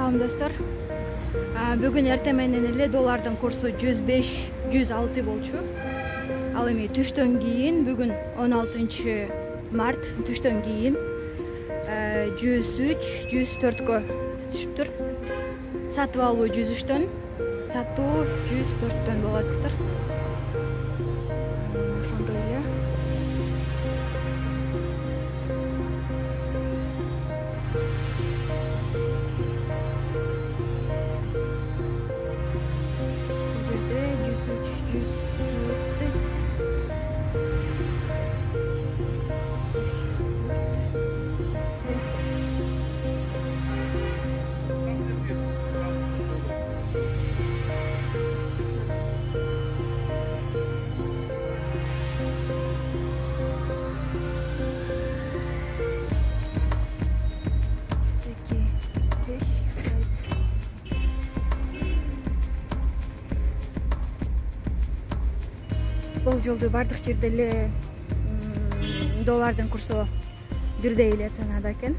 Салам достор. Бүгүн эртең менен эле доллардын курсу 105-106 болчу. Ал эми түштөн кийин бүгүн 16 март түштөн кийин 103-104кө түшүптүр. Сатып алуу 103төн, сатуу 104төн болот достор. Ошондой эле. Бул жолду бардык жерде эле доллардын курсу бирдей эле санада экен.